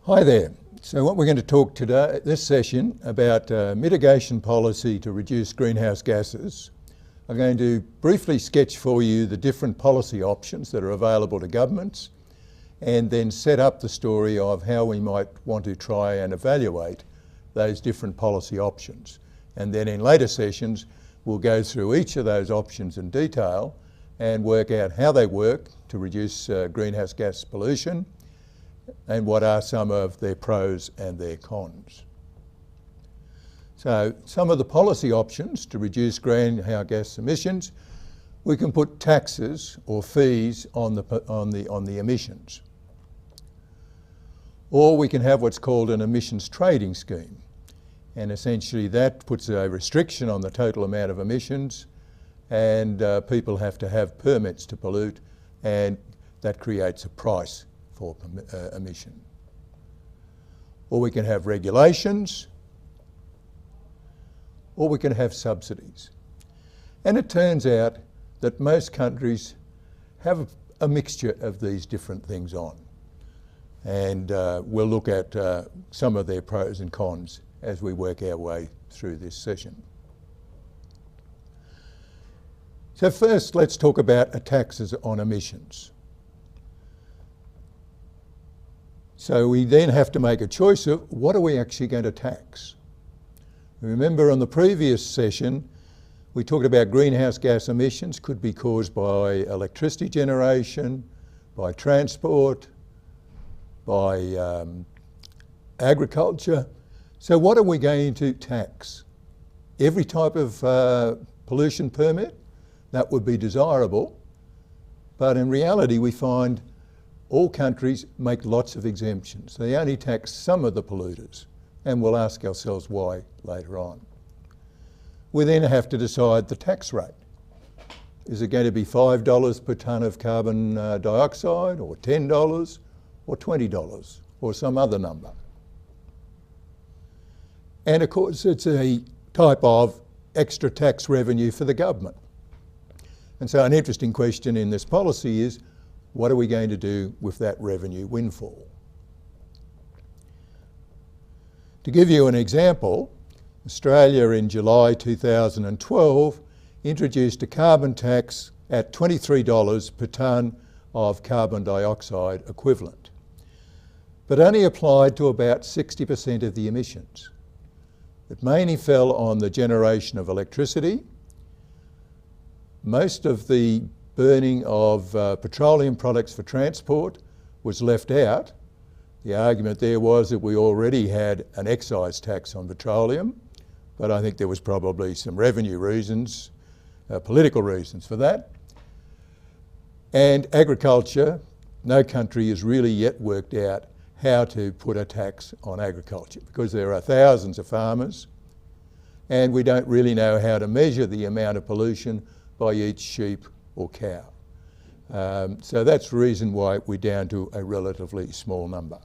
Hi there. So what we're going to talk today, this session, about mitigation policy to reduce greenhouse gases. I'm going to briefly sketch for you the different policy options that are available to governments and then set up the story of how we might want to try and evaluate those different policy options. And then in later sessions, we'll go through each of those options in detail and work out how they work to reduce greenhouse gas pollution and what are some of their pros and their cons. So some of the policy options to reduce greenhouse gas emissions, we can put taxes or fees on the emissions. Or we can have what's called an emissions trading scheme. And essentially that puts a restriction on the total amount of emissions, and people have to have permits to pollute, and that creates a price for emission. Or we can have regulations, or we can have subsidies. And it turns out that most countries have a mixture of these different things on. And we'll look at some of their pros and cons as we work our way through this session. So first, let's talk about taxes on emissions. So we then have to make a choice of what are we actually going to tax? Remember on the previous session, we talked about greenhouse gas emissions could be caused by electricity generation, by transport, by agriculture. So what are we going to tax? Every type of pollution permit? That would be desirable, but in reality we find all countries make lots of exemptions. They only tax some of the polluters, and we'll ask ourselves why later on. We then have to decide the tax rate. Is it going to be $5 per tonne of carbon dioxide, or $10, or $20, or some other number? And of course it's a type of extra tax revenue for the government. And so an interesting question in this policy is, what are we going to do with that revenue windfall? To give you an example, Australia in July 2012 introduced a carbon tax at $23 per tonne of carbon dioxide equivalent, but only applied to about 60% of the emissions. It mainly fell on the generation of electricity. Most of the burning of petroleum products for transport was left out. The argument there was that we already had an excise tax on petroleum, but I think there was probably some revenue reasons, political reasons for that. And agriculture, no country has really yet worked out how to put a tax on agriculture, because there are thousands of farmers and we don't really know how to measure the amount of pollution by each sheep or cow. So that's the reason why we're down to a relatively small number.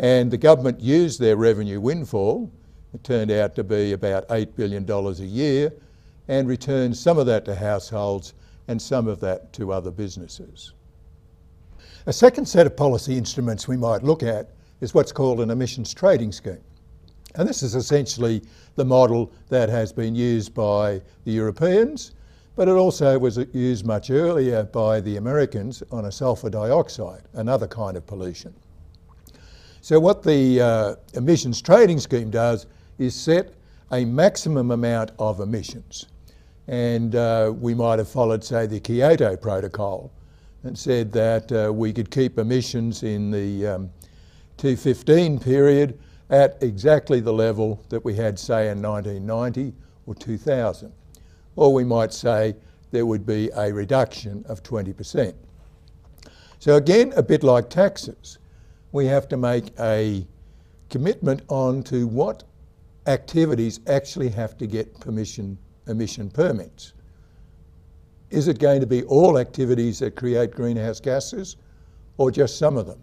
And the government used their revenue windfall, it turned out to be about $8 billion a year, and returned some of that to households and some of that to other businesses. A second set of policy instruments we might look at is what's called an emissions trading scheme. And this is essentially the model that has been used by the Europeans, but it also was used much earlier by the Americans on a sulfur dioxide, another kind of pollution. So what the emissions trading scheme does is set a maximum amount of emissions. And we might have followed, say, the Kyoto Protocol and said that we could keep emissions in the 2015 period at exactly the level that we had, say, in 1990 or 2000. Or we might say there would be a reduction of 20%. So again, a bit like taxes, we have to make a commitment on to what activities actually have to get emission permits. Is it going to be all activities that create greenhouse gases, or just some of them?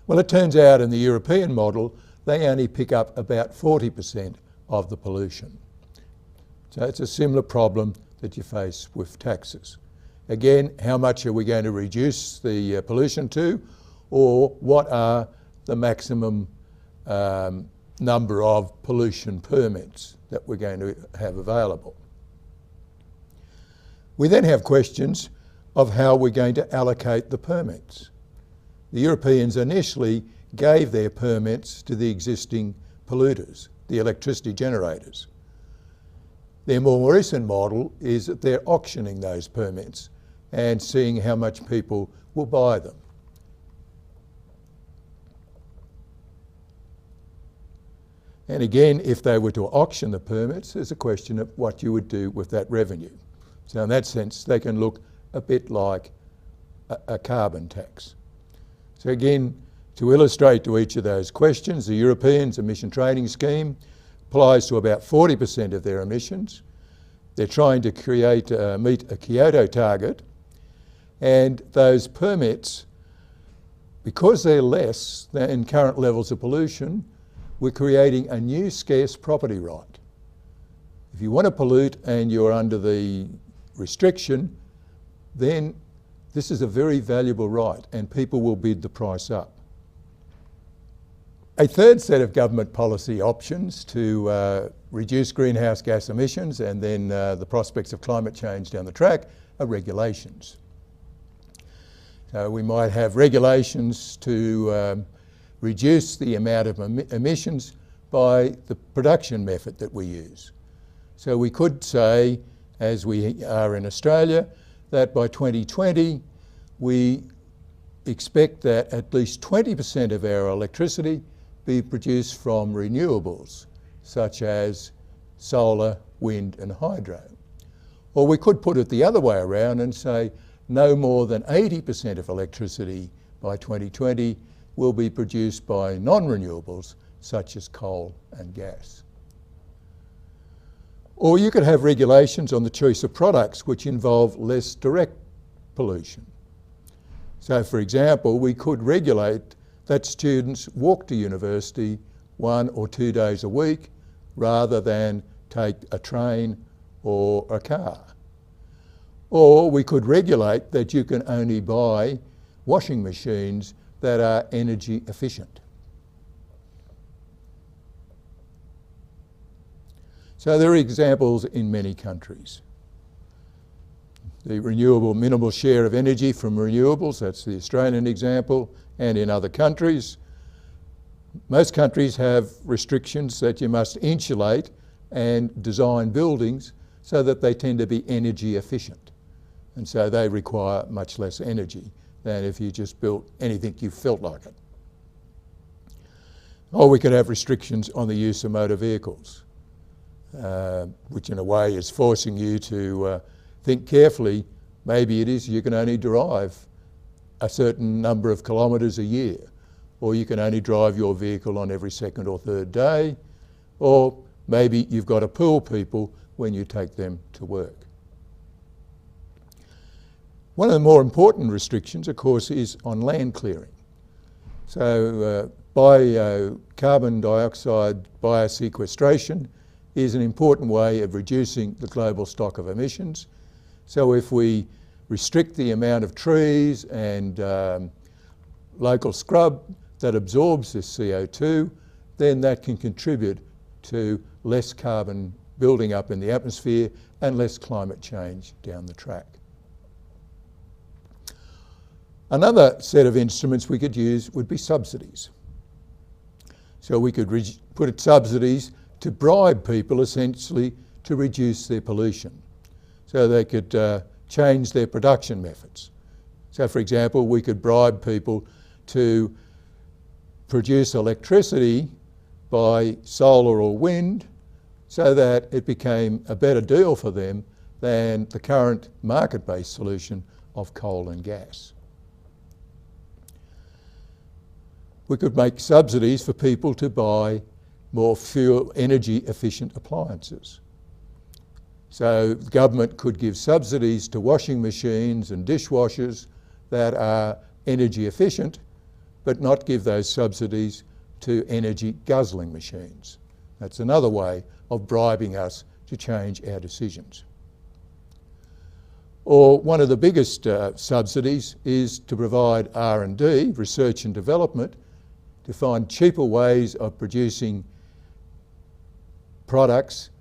Well, it turns out in the European model, they only pick up about 40% of the pollution. So it's a similar problem that you face with taxes. Again, how much are we going to reduce the pollution to, or what are the maximum number of pollution permits that we're going to have available. We then have questions of how we're going to allocate the permits. The Europeans initially gave their permits to the existing polluters, the electricity generators. Their more recent model is that they're auctioning those permits and seeing how much people will buy them. And again, if they were to auction the permits, there's a question of what you would do with that revenue. So in that sense, they can look a bit like a carbon tax. So again, to illustrate to each of those questions, the Europeans' emission trading scheme applies to about 40% of their emissions. They're trying to meet a Kyoto target, and those permits, because they're less than current levels of pollution, we're creating a new scarce property right. If you want to pollute and you're under the restriction, then this is a very valuable right and people will bid the price up. A third set of government policy options to reduce greenhouse gas emissions and then the prospects of climate change down the track are regulations. So we might have regulations to reduce the amount of emissions by the production method that we use. So we could say, as we are in Australia, that by 2020 we expect that at least 20% of our electricity be produced from renewables, such as solar, wind and hydro. Or we could put it the other way around and say no more than 80% of electricity by 2020 will be produced by non-renewables, such as coal and gas. Or you could have regulations on the choice of products which involve less direct pollution. So for example, we could regulate that students walk to university 1 or 2 days a week rather than take a train or a car. Or we could regulate that you can only buy washing machines that are energy efficient. So there are examples in many countries. The renewable minimal share of energy from renewables, that's the Australian example, and in other countries. Most countries have restrictions that you must insulate and design buildings so that they tend to be energy efficient. And so they require much less energy than if you just built anything you felt like it. Or we could have restrictions on the use of motor vehicles, which in a way is forcing you to think carefully. Maybe it is you can only drive a certain number of kilometres a year, or you can only drive your vehicle on every second or third day, or maybe you've got to pool people when you take them to work. One of the more important restrictions, of course, is on land clearing. So carbon dioxide biosequestration is an important way of reducing the global stock of emissions. So if we restrict the amount of trees and local scrub that absorbs this CO2, then that can contribute to less carbon building up in the atmosphere and less climate change down the track. Another set of instruments we could use would be subsidies. So we could put subsidies to bribe people essentially to reduce their pollution. So they could change their production methods. So for example, we could bribe people to produce electricity by solar or wind so that it became a better deal for them than the current market-based solution of coal and gas. We could make subsidies for people to buy more fuel energy efficient appliances. So the government could give subsidies to washing machines and dishwashers that are energy efficient, but not give those subsidies to energy guzzling machines. That's another way of bribing us to change our decisions. Or one of the biggest subsidies is to provide R&D, research and development, to find cheaper ways of producing products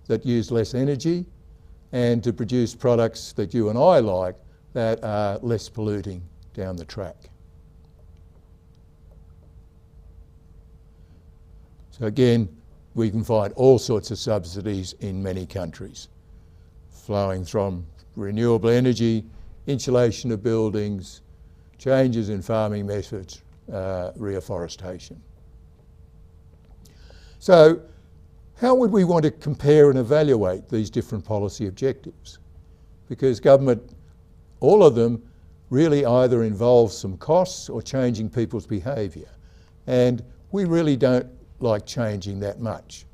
that use less energy and to produce products that you and I like that are less polluting down the track. So again, we can find all sorts of subsidies in many countries, flowing from renewable energy, insulation of buildings, changes in farming methods, reforestation. So how would we want to compare and evaluate these different policy objectives? Because government, all of them, really either involve some costs or changing people's behaviour. And we really don't like changing that much.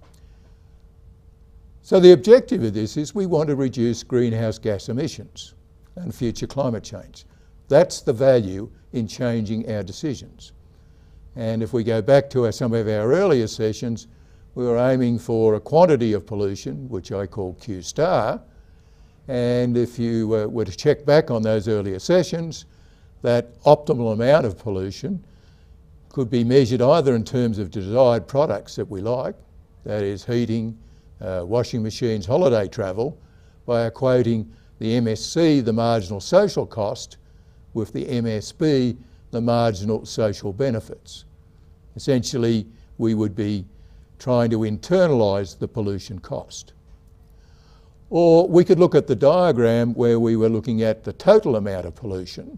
So the objective of this is we want to reduce greenhouse gas emissions and future climate change. That's the value in changing our decisions. And if we go back to some of our earlier sessions, we were aiming for a quantity of pollution, which I call Q star. And if you were to check back on those earlier sessions, that optimal amount of pollution could be measured either in terms of desired products that we like, that is heating, washing machines, holiday travel, by equating the MSC, the marginal social cost, with the MSB, the marginal social benefits. Essentially, we would be trying to internalise the pollution cost. Or we could look at the diagram where we were looking at the total amount of pollution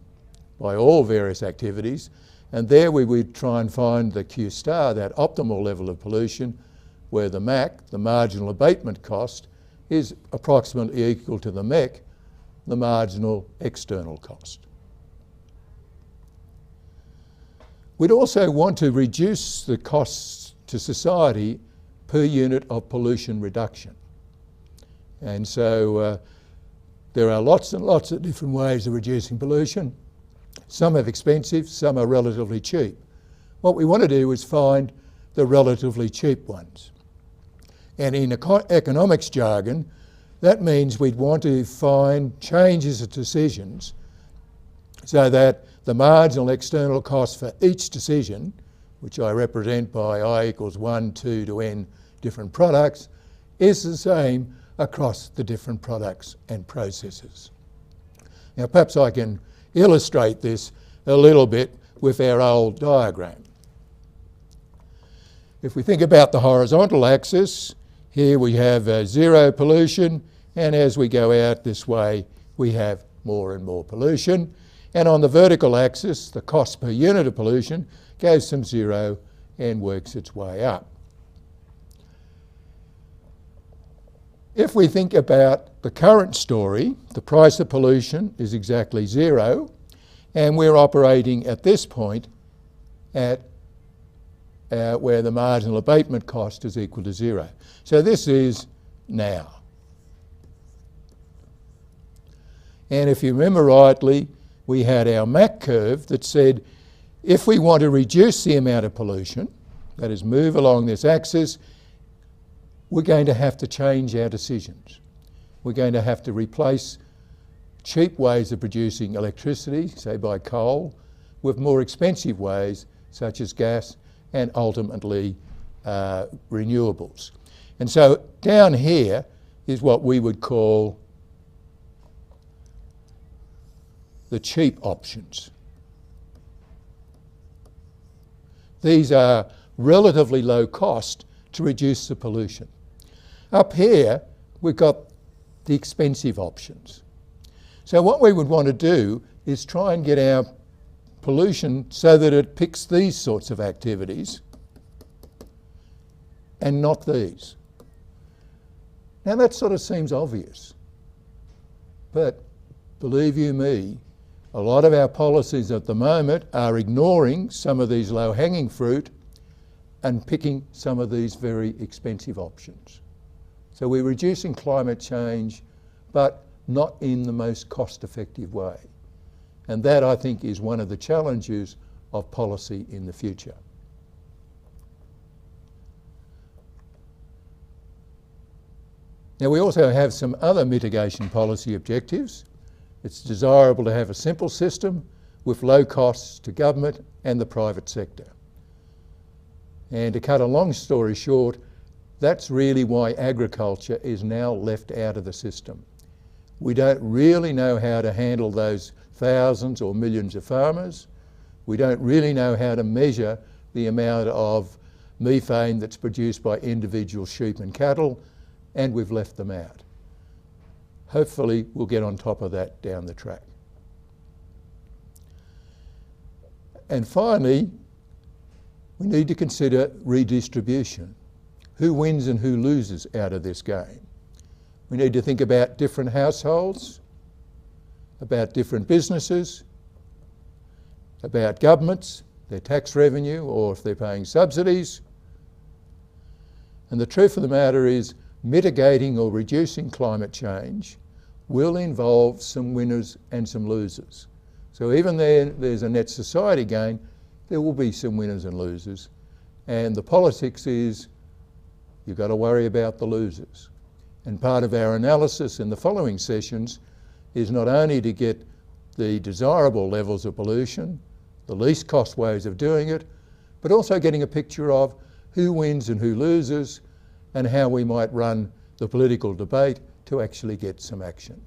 by all various activities, and there we would try and find the Q star, that optimal level of pollution, where the MAC, the marginal abatement cost, is approximately equal to the MEC, the marginal external cost. We'd also want to reduce the costs to society per unit of pollution reduction. And so there are lots and lots of different ways of reducing pollution. Some are expensive, some are relatively cheap. What we want to do is find the relatively cheap ones. And in economics jargon, that means we'd want to find changes of decisions so that the marginal external cost for each decision, which I represent by I equals 1, 2 to n different products, is the same across the different products and processes. Now perhaps I can illustrate this a little bit with our old diagram. If we think about the horizontal axis, here we have zero pollution, and as we go out this way we have more and more pollution. And on the vertical axis, the cost per unit of pollution goes from zero and works its way up. If we think about the current story, the price of pollution is exactly zero, and we're operating at this point at where the marginal abatement cost is equal to zero. So this is now. And if you remember rightly, we had our MAC curve that said if we want to reduce the amount of pollution, that is move along this axis, we're going to have to change our decisions. We're going to have to replace cheap ways of producing electricity, say by coal, with more expensive ways such as gas and ultimately renewables. And so down here is what we would call the cheap options. These are relatively low cost to reduce the pollution. Up here, we've got the expensive options. So what we would want to do is try and get our pollution so that it picks these sorts of activities and not these. Now that sort of seems obvious, but believe you me, a lot of our policies at the moment are ignoring some of these low-hanging fruit and picking some of these very expensive options. So we're reducing climate change, but not in the most cost-effective way. And that, I think, is one of the challenges of policy in the future. Now, we also have some other mitigation policy objectives. It's desirable to have a simple system with low costs to government and the private sector. And to cut a long story short, that's really why agriculture is now left out of the system. We don't really know how to handle those thousands or millions of farmers. We don't really know how to measure the amount of methane that's produced by individual sheep and cattle, and we've left them out. Hopefully we'll get on top of that down the track. And finally, we need to consider redistribution. Who wins and who loses out of this game? We need to think about different households, about different businesses, about governments, their tax revenue, or if they're paying subsidies. And the truth of the matter is, mitigating or reducing climate change will involve some winners and some losers. So even there's a net society gain, there will be some winners and losers. And the politics is, you've got to worry about the losers. And part of our analysis in the following sessions is not only to get the desirable levels of pollution, the least cost ways of doing it, but also getting a picture of who wins and who loses and how we might run the political debate to actually get some action.